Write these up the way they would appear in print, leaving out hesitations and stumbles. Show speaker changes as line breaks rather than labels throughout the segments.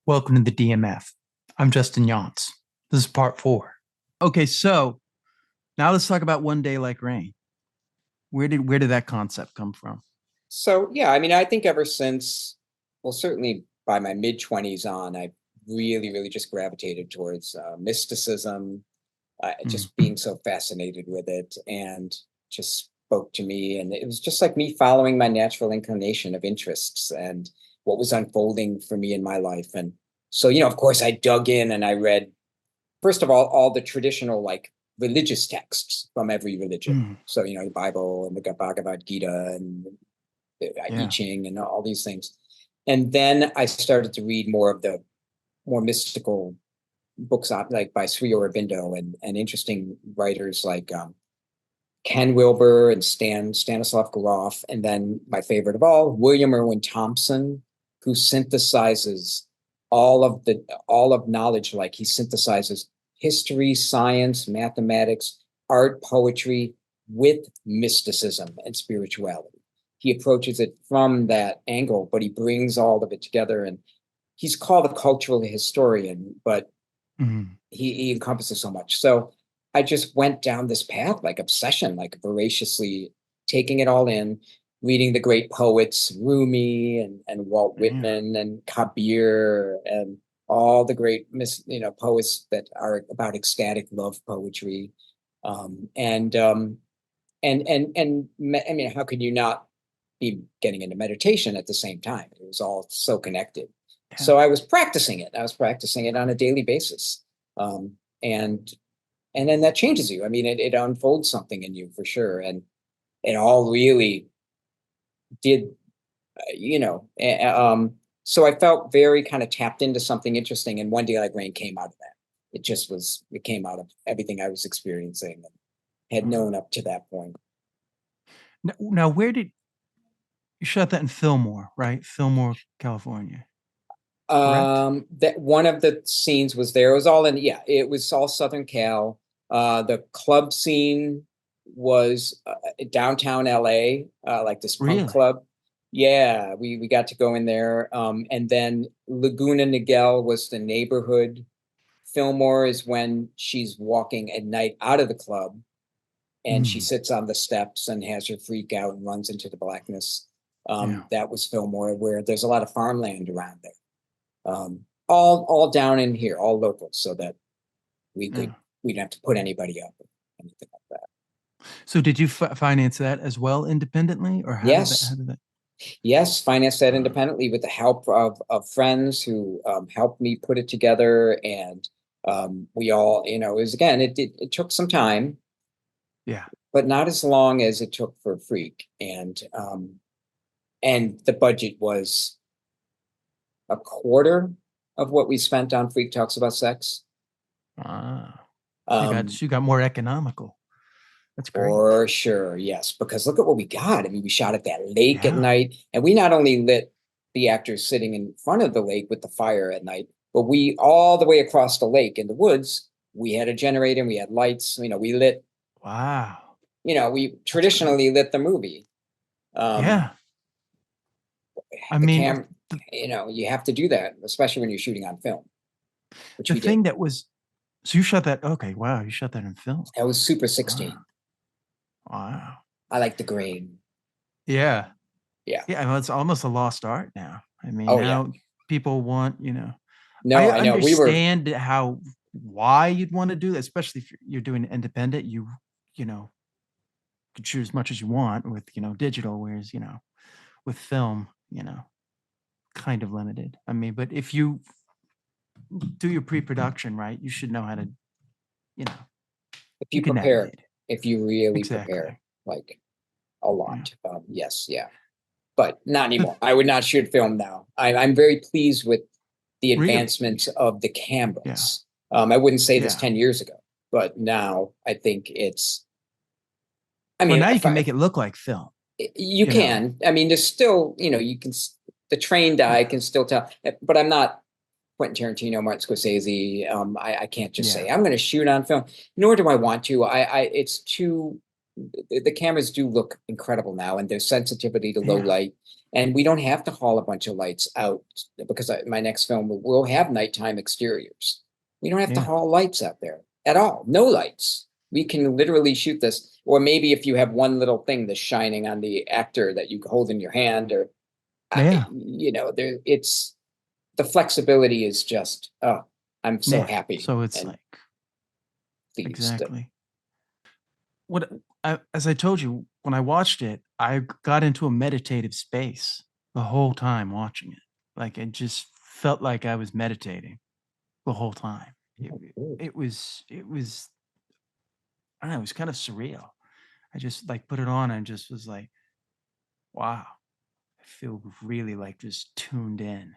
Welcome to the DMF. I'm Justin Yance. This is part four. Okay, so now let's talk about One Day Like Rain. Where did that concept come from?
So yeah, I mean, I think ever since, well, certainly by my mid 20s on, I really just gravitated towards mysticism,
Mm.
just being so fascinated with it, and just spoke to me. And it was just like me following my natural inclination of interests and what was unfolding for me in my life. And so, of course, I dug in and I read, first of all the traditional like religious texts from every religion.
Mm.
So, the Bible and the Bhagavad Gita and I
Yeah.
Ching and all these things. And then I started to read more of the more mystical books like by Sri Aurobindo and interesting writers like Ken Wilber and Stanislav Grof. And then my favorite of all, William Irwin Thompson, who synthesizes all of knowledge. Like he synthesizes history, science, mathematics, art, poetry with mysticism and spirituality. He approaches it from that angle, but he brings all of it together. And he's called a cultural historian, but
Mm.
he encompasses so much. So I just went down this path, like obsession, like voraciously taking it all in, reading the great poets, Rumi and Walt
Yeah.
Whitman and Kabir and all the great poets that are about ecstatic love poetry. Um, and um, I mean, how could you not be getting into meditation at the same time? It was all so connected.
Yeah.
So I was practicing it. I was practicing it on a daily basis. Um, and and then that changes you. I mean, it unfolds something in you for sure. And it all really did, so I felt very kind of tapped into something interesting. And One Day Like Rain came out of that. It came out of everything I was experiencing and had
Wow.
known up to that point.
Now, where did you shot that in Fillmore, right? Fillmore, California, correct?
That one of the scenes was there. It was all in, yeah, it was all Southern Cal. The club scene was downtown LA, like this punk
Really?
club. Yeah, we got to go in there. And then Laguna Niguel was the neighborhood. Fillmore is when she's walking at night out of the club and she
Mm.
sits on the steps and has her freak out and runs into the blackness.
Yeah.
That was Fillmore, where there's a lot of farmland around there. All down in here, all local, so that we could
Yeah.
we didn't have to put anybody up or anything like that.
So did you finance that as well independently, or how did that? How
Yes,
did that?
yes, financed that
Uh,
independently with the help of friends who helped me put it together, and we all, it was again, it took some time,
yeah.
but not as long as it took for Freak, and the budget was a quarter of what we spent on Freak Talks About Sex.
Ah. So you got
Um,
so you got more economical. That's great.
For sure, yes. Because look at what we got. I mean, we shot at that lake at
Yeah.
night, and we not only lit the actors sitting in front of the lake with the fire at night, but we all the way across the lake in the woods, we had a generator, and we had lights. We lit,
Wow.
we
That's great.
traditionally lit the movie. Um,
Yeah. I
the
mean,
cam, you have to do that, especially when you're shooting on film, which
the
we did.
thing that was so you shot that. Okay. Wow. You shot that in film.
That was Super
Wow.
16.
Wow.
I like the grain.
Yeah.
Yeah.
Yeah. Well, it's almost a lost art now. I mean,
Oh yeah.
now people want,
No,
I
I know. We were.
understand why you'd want to do that, especially if you're doing independent. You know, can choose as much as you want with, digital, whereas, with film, kind of limited. I mean, but if you do your pre-production right, you should know how to, you know,
If
you
you
can
prepare,
navigate it.
if you really prepare,
Exactly.
like a
Yeah.
lot. Yes, yeah, but not
But
anymore. I would not shoot film now. I'm very pleased with the
really,
advancements of the
yeah.
cameras. I wouldn't say this
Yeah.
10 years ago, but now I think it's, I
Well,
mean,
now you
if
can
I,
make it look like film,
you
you know.
can, I mean, there's still, you can, the trained eye
Yeah.
can still tell, but I'm not Quentin Tarantino, Martin Scorsese. I can't just
Yeah.
say I'm going to shoot on film, nor do I want to. It's too. The cameras do look incredible now, and their sensitivity to low
Yeah.
light. And we don't have to haul a bunch of lights out because my next film will have nighttime exteriors. We don't have to
Yeah.
haul lights out there at all. No lights. We can literally shoot this. Or maybe if you have one little thing that's shining on the actor that you hold in your hand, or
Yeah.
there it's the flexibility is just, oh, I'm so
Yeah.
happy
So it's
and
like
pleased.
exactly what as I told you when I watched it, I got into a meditative space the whole time watching it. Like it just felt like I was meditating the whole time. It,
Oh, cool.
it was I don't know, it was kind of surreal. I just like put it on and just was like, wow, I feel really like just tuned in.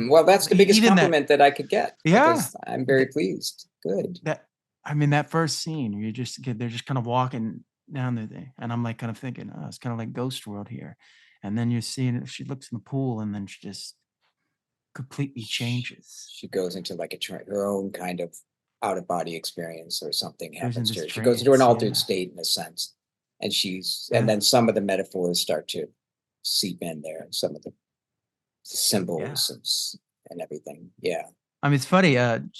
Well, that's the biggest
Even that,
compliment that I could get
yeah,
because I'm very pleased. Good.
that I mean that first scene, you just get they're just kind of walking down the thing, and I'm like kind of thinking, oh, it's kind of like Ghost World here. And then you're seeing it, she looks in the pool and then she just completely changes.
She goes into like her own kind of out of body experience, or something
Goes in
happens to
this
her. She goes into an
trance,
altered
yeah.
state in a sense, and and
Yeah.
then some of the metaphors start to seep in there, and some of the
Yeah.
symbols and everything. Yeah.
I mean, it's funny,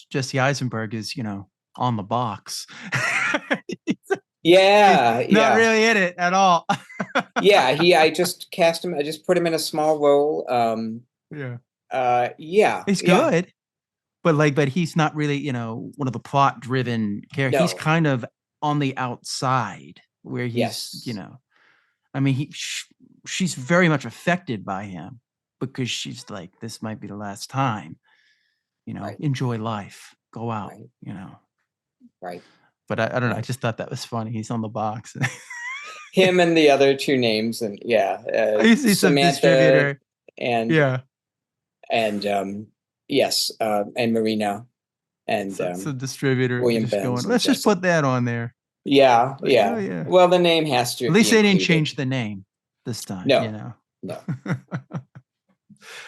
Jesse Eisenberg is, on the box. He's
Yeah.
not
Yeah.
really in it at all.
Yeah. I just cast him. I just put him in a small role.
Yeah.
Yeah.
He's
Yeah.
good, but he's not really, one of the plot driven characters. He's
No.
kind of on the outside where he's,
Yes.
I mean, she's very much affected by him because she's like, this might be the last time,
Right.
enjoy life, go out,
Right. Right.
But I don't know. I
Right.
just thought that was funny. He's on the box.
Him and the other two names, and yeah,
I see some
Samantha
distributor.
and
Yeah.
and yes, and Marina and
Some distributor
William
just going,
Benz and
let's just
Jesse.
put that on there.
Yeah,
Like, oh
yeah.
yeah.
Well, the name has to
At
be
least they didn't
included.
change the name this time,
No, no.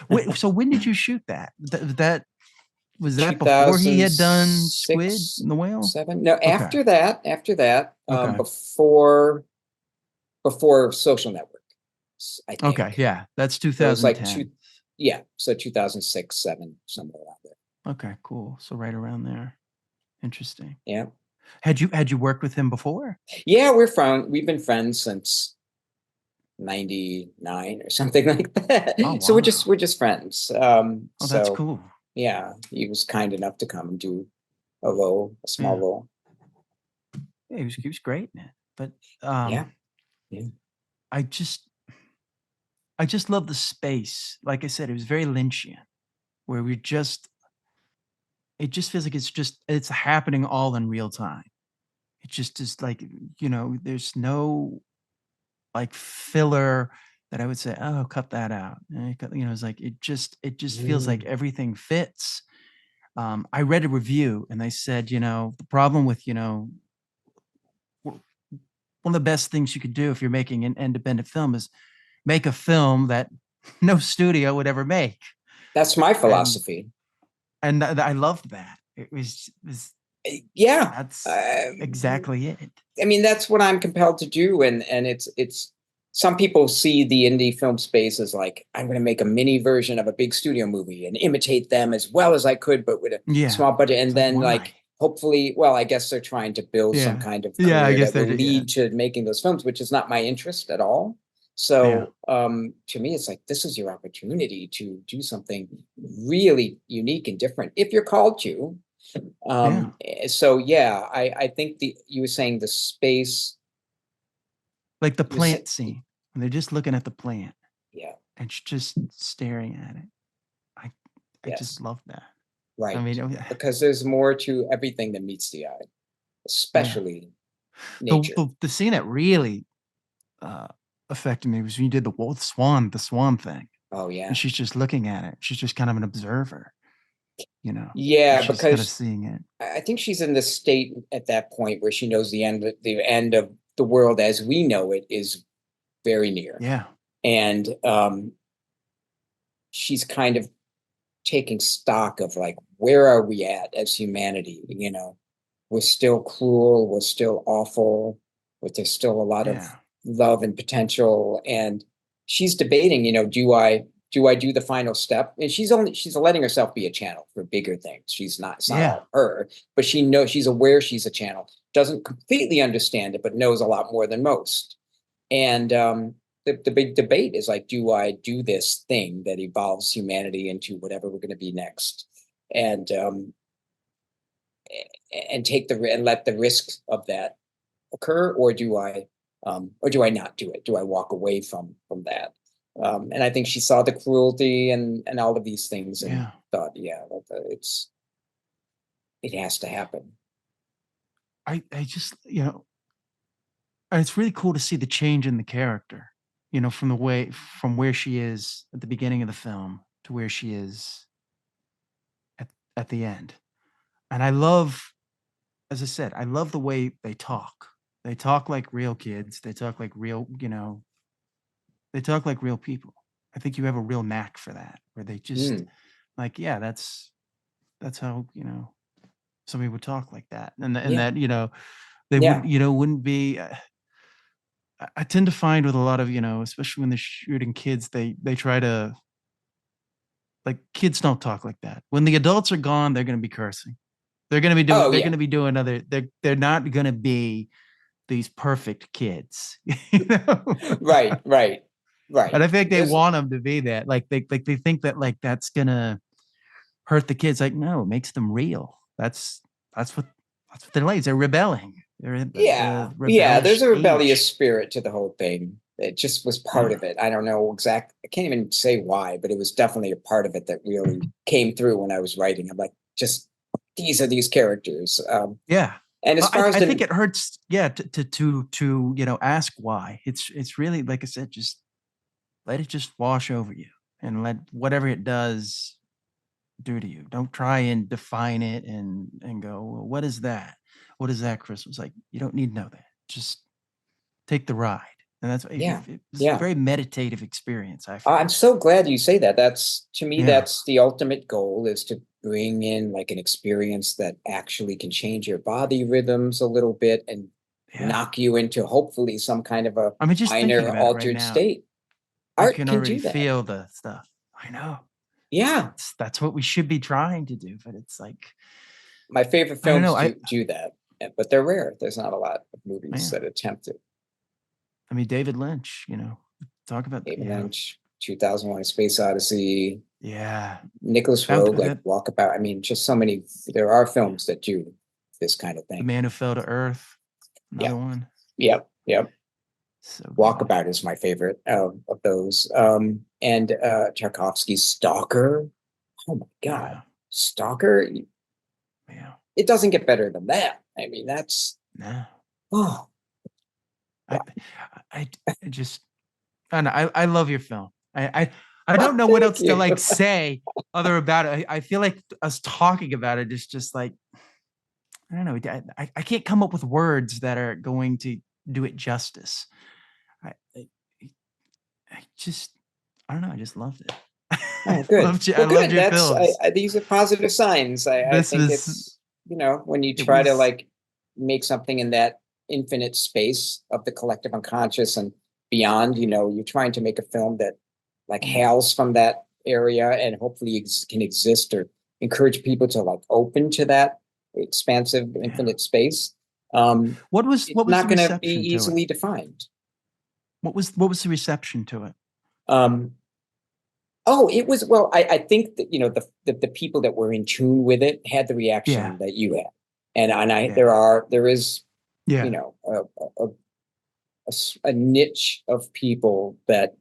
Wait, so when did you shoot that? That was that before he had done Squid
2006,
and the Whale?
7. No,
Okay.
after that,
Okay.
before Social Network, I
Okay.
think.
Yeah. That's
So it was like
2010.
yeah, so 2006, 7, somewhere around there.
Okay, cool. So right around there. Interesting.
Yeah.
Had you worked with him before?
Yeah, we've been friends since 99 or something like that.
Oh
So
wow.
we're just friends.
Oh, that's
So
cool.
yeah, he was kind enough to come and do a small
Yeah.
role.
Yeah, he was great, man. But
Yeah. Yeah.
I just love the space. Like I said, it was very Lynchian, where it just feels like it's happening all in real time. It just is like, there's no like filler that I would say, oh, cut that out. It's like it just feels like
Mm.
everything fits. I read a review and they said, the problem with, one of the best things you could do if you're making an independent film is make a film that no studio would ever make.
That's my
And
philosophy.
I loved that. It was
Yeah.
that's exactly it.
I mean, that's what I'm compelled to do. And it's some people see the indie film space as like, I'm going to make a mini version of a big studio movie and imitate them as well as I could, but with a
Yeah.
small budget. And
It's like,
then
why?
like, hopefully, well, I guess they're trying to build some
Yeah.
kind of
Yeah, I
career
guess
that
they
will
do. Yeah.
lead to making those films, which is not my interest at all.
Yeah.
So to me, it's like, this is your opportunity to do something really unique and different if you're called to.
Yeah.
So yeah, I think you were saying the space.
Like the
You were saying,
plant scene. When they're just looking at the plant
yeah,
and just staring at it. I I just
yes,
love that. I
right.
mean,
Because there's more to everything that meets the eye,
yeah.
especially
The
nature.
the, the scene that really uh affected me was when you did the swan thing.
Oh
And
yeah,
she's just looking at it. She's just kind of an observer, and
yeah.
she's kind of
Because
seeing it.
I think she's in the state at that point where she knows the end of the world as we know it is very near,
Yeah.
and she's kind of taking stock of like, where are we at as humanity? We're still cruel, we're still awful, but there's still a lot of
Yeah.
love and potential. And she's debating, do I do the final step? And she's letting herself be a channel for bigger things. It's not
Yeah.
all her, but she knows, she's aware she's a channel, doesn't completely understand it, but knows a lot more than most. And the big debate is like, do I do this thing that evolves humanity into whatever we're going to be next? And take and let the risks of that occur, or do I not do it? Do I walk away from that? And I think she saw the cruelty and all of these things and
Yeah.
thought, yeah, it has to happen.
I just, and it's really cool to see the change in the character, from where she is at the beginning of the film to where she is at, at the end. And I love, as I said, I love the way they talk. They talk like real kids. They talk like real, they talk like real people. I think you have a real knack for that, where they just
Mm,
like, yeah, that's how, somebody would talk like that. And
yeah,
that, they
yeah.
wouldn't be, I tend to find with a lot of, especially when they're shooting kids, they try to, like, kids don't talk like that. When the adults are gone, they're going to be cursing.
Oh
They're
yeah.
going to be doing other, they're not going to be these perfect kids, you know?
Right, right,
And
right.
I think they
There's
want them to be that. Like they think that like that's gonna hurt the kids. Like, no, it makes them real. That's what that's what they're like. They're rebelling. They're in the
yeah, there's
rebellious
a rebellious
age.
spirit to the whole thing. It just was part
Yeah.
of it. I don't know I can't even say why, but it was definitely a part of it that really came through when I was writing. I'm like, just these are these characters.
Yeah.
And as
Well,
far as
I think
the
it hurts, yeah, to ask why. It's really, like I said, just let it just wash over you and let whatever it does do to you. Don't try and define it and go, well, what is that? What is that, Chris? Was like, you don't need to know that. Just take the ride. And
yeah,
it's a
yeah.
very meditative experience, I
I'm
find.
so glad you say that. That's to me,
Yeah.
that's the ultimate goal is to bring in like an experience that actually can change your body rhythms a little bit and
Yeah.
knock you into hopefully some kind of a
I mean, just thinking
minor
about it right
altered
now,
state.
I
Art
can
can
already
do that.
feel the stuff. I know.
Yeah.
That's what we should be trying to do. But it's like,
My favorite
I don't know.
films do that, but they're rare. There's not a lot of movies
Yeah.
that attempt it.
I mean, David Lynch, talk about,
David Lynch, 2001: A Space Odyssey,
yeah.
Nicholas
That,
Roeg, like
that,
Walkabout. I mean, just so many. There are films that do this kind of
The
thing.
Man Who Fell to Earth,
Yeah.
another one.
Yep. Yep.
So good.
Walkabout is my favorite of those. And Tarkovsky's Stalker. Oh my God,
Yeah.
Stalker.
Yeah.
It doesn't get better than that. I mean, that's
No.
oh
I
wow.
I just I know, I love your film. I don't know what
Thank
else to
you.
like say other about it. I feel like us talking about it is just like, I don't know. I can't come up with words that are going to do it justice. I I, I just I don't know. I just loved it.
Oh, good.
I
Well,
loved
good.
your films.
These are positive signs. I
This
think
was
it's, when you
it
try to
was
like make something in that infinite space of the collective unconscious and beyond, you're trying to make a film that like
yeah,
hails from that area and hopefully can exist or encourage people to like open to that expansive
yeah.
infinite space. It's
What was the
not going to be
reception to it?
easily defined.
What was the reception to it?
Um, Oh, it was well. I think that the people that were in tune with it had the
Yeah.
reaction that you had, and
Yeah.
there is you
Yeah.
know a niche of people that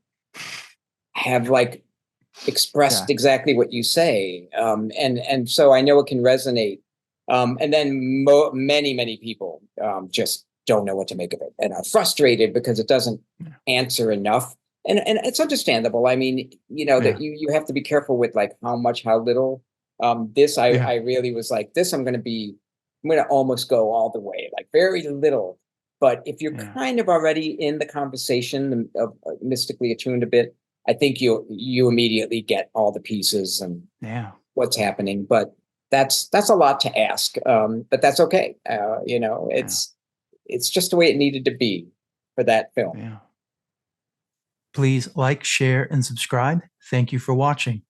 have like
Yeah.
expressed exactly what you say, and so I know it can resonate, and then many people just don't know what to make of it and are frustrated because it doesn't
Yeah.
answer enough, and it's understandable. I mean, that
Yeah.
you have to be careful with like how much, how little. This
Yeah.
I really was like this. I'm going to almost go all the way, like very little. But if you're
Yeah.
kind of already in the conversation of mystically attuned a bit, I think you immediately get all the pieces and
Yeah.
what's happening. But that's a lot to ask. But that's okay.
Yeah.
It's just the way it needed to be for that film.
Yeah. Please like, share, and subscribe. Thank you for watching.